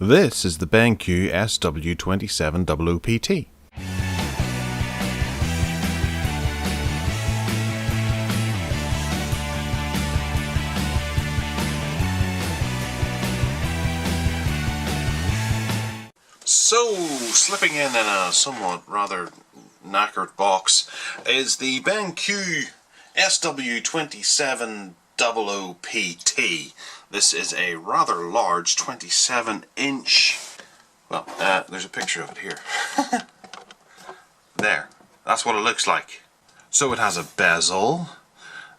This is the BenQ SW2700PT. So, slipping in a somewhat rather knackered box is the BenQ SW2700PT. This is a rather large 27-inch, well, there's a picture of it here. There, that's what it looks like. So it has a bezel,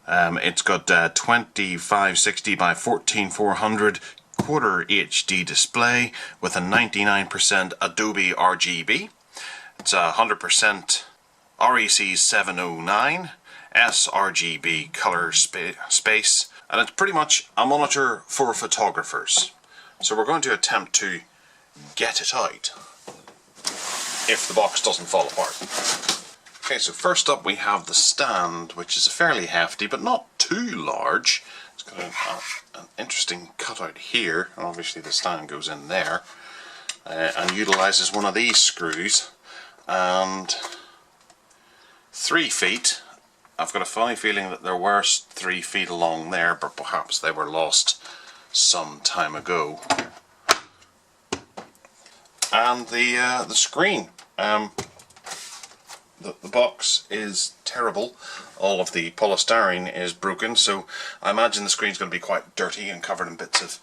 it's got 2560 by 14400 quarter HD display with a 99% Adobe RGB. It's 100% REC 709 sRGB color space, and it's pretty much a monitor for photographers. So we're going to attempt to get it out if the box doesn't fall apart. Okay, so first up we have the stand, which is fairly hefty but not too large. It's got an interesting cutout here, and obviously the stand goes in there, and utilises one of these screws, and 3 feet. I've got a funny feeling that there were 3 feet along there, but perhaps they were lost some time ago. And the screen. The box is terrible. All of the polystyrene is broken, so I imagine the screen's going to be quite dirty and covered in bits of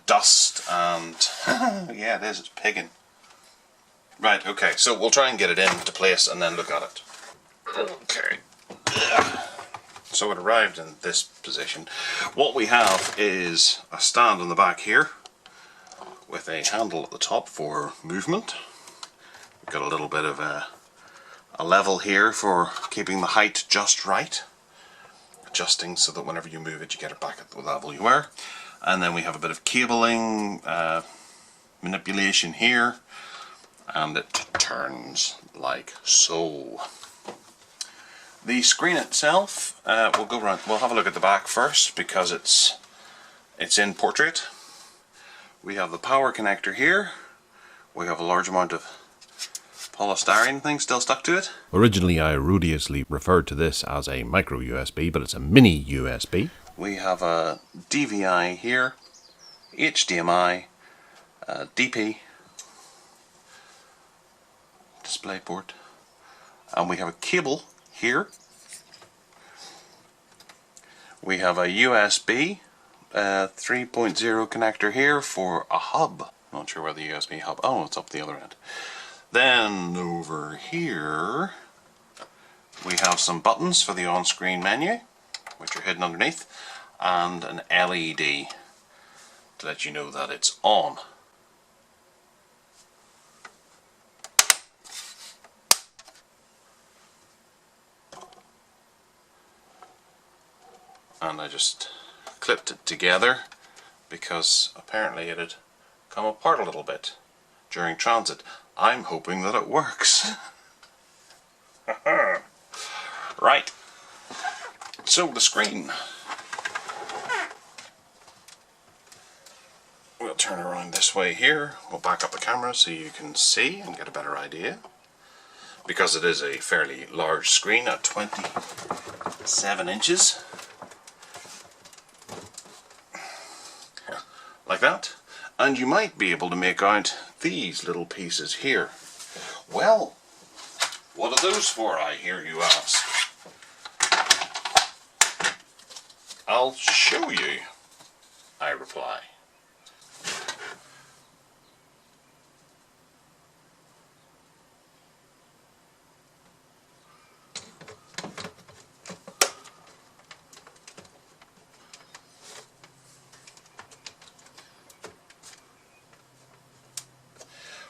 dust and yeah, it is, it's pigging. Right, okay, so we'll try and get it into place and then look at it. Okay, so it arrived in this position. What we have is a stand on the back here with a handle at the top for movement. We've got a little bit of a level here for keeping the height just right, adjusting so that whenever you move it you get it back at the level you were. And then we have a bit of cabling manipulation here, and it turns like so. The screen itself, we'll go around. We'll have a look at the back first because it's in portrait. We have the power connector here. We have a large amount of polystyrene thing still stuck to it. Originally I erroneously referred to this as a micro USB, but it's a mini USB. We have a DVI here, HDMI, DP, DisplayPort, and we have a cable here. We have a USB 3.0 connector here for a hub. Not sure where the USB hub, oh, it's up the other end. Then over here we have some buttons for the on-screen menu, which are hidden underneath, and an LED to let you know that it's on. And I just clipped it together because apparently it had come apart a little bit during transit. I'm hoping that it works. Right, so the screen. We'll turn around this way here. We'll back up the camera so you can see and get a better idea, because it is a fairly large screen at 27 inches. Like that. And you might be able to make out these little pieces here. Well, what are those for, I hear you ask? I'll show you, I reply.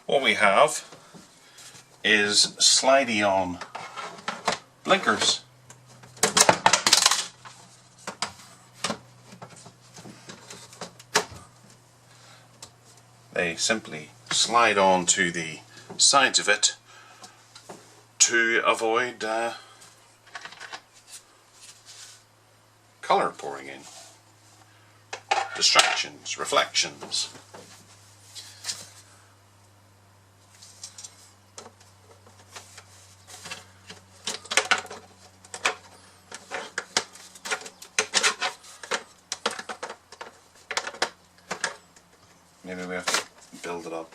What we have is slidey on blinkers. They simply slide on to the sides of it to avoid colour pouring in. distractions, reflections. Maybe we have to build it up.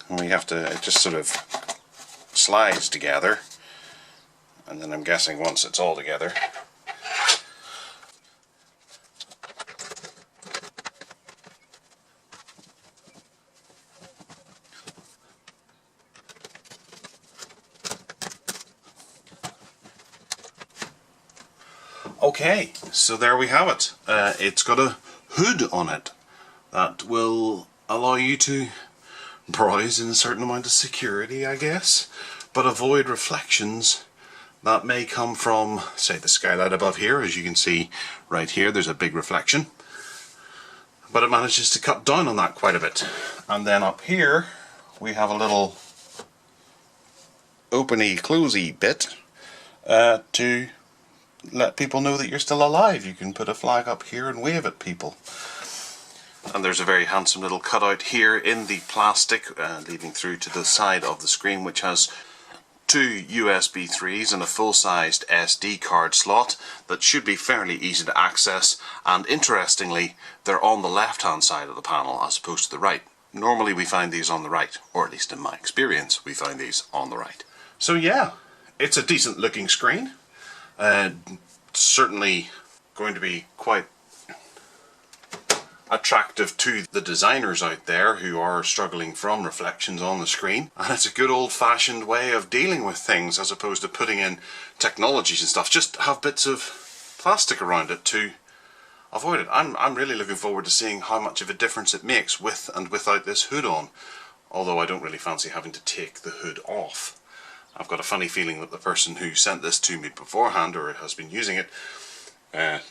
And we have to, it just sort of slides together, and then I'm guessing once it's all together, okay, so there we have it. It's got a hood on it that will allow you to browse in a certain amount of security, I guess, but avoid reflections that may come from, say, the skylight above here. As you can see right here, there's a big reflection, but it manages to cut down on that quite a bit. And then up here we have a little openy closey bit to let people know that you're still alive. You can put a flag up here and wave at people. And there's a very handsome little cutout here in the plastic leading through to the side of the screen, which has two USB 3s and a full-sized SD card slot that should be fairly easy to access, and interestingly they're on the left hand side of the panel as opposed to the right. Normally we find these on the right, or at least in my experience we find these on the right. So yeah, it's a decent looking screen. Certainly going to be quite attractive to the designers out there who are struggling from reflections on the screen, and it's a good old-fashioned way of dealing with things as opposed to putting in technologies and stuff. Just have bits of plastic around it to avoid it. I'm really looking forward to seeing how much of a difference it makes with and without this hood on, although I don't really fancy having to take the hood off. I've got a funny feeling that the person who sent this to me beforehand, or has been using it,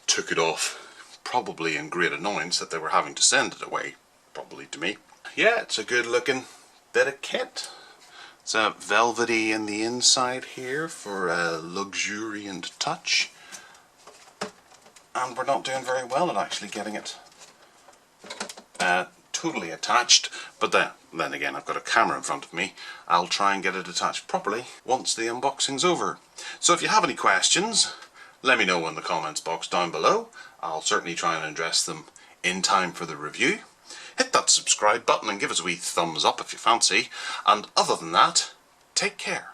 took it off probably in great annoyance that they were having to send it away, probably to me. Yeah, it's a good looking bit of kit. It's velvety in the inside here for a luxuriant touch, and we're not doing very well at actually getting it totally attached, but then again I've got a camera in front of me. I'll try and get it attached properly once the unboxing's over. So if you have any questions, let me know in the comments box down below. I'll certainly try and address them in time for the review. Hit that subscribe button and give us a wee thumbs up if you fancy, and other than that, take care.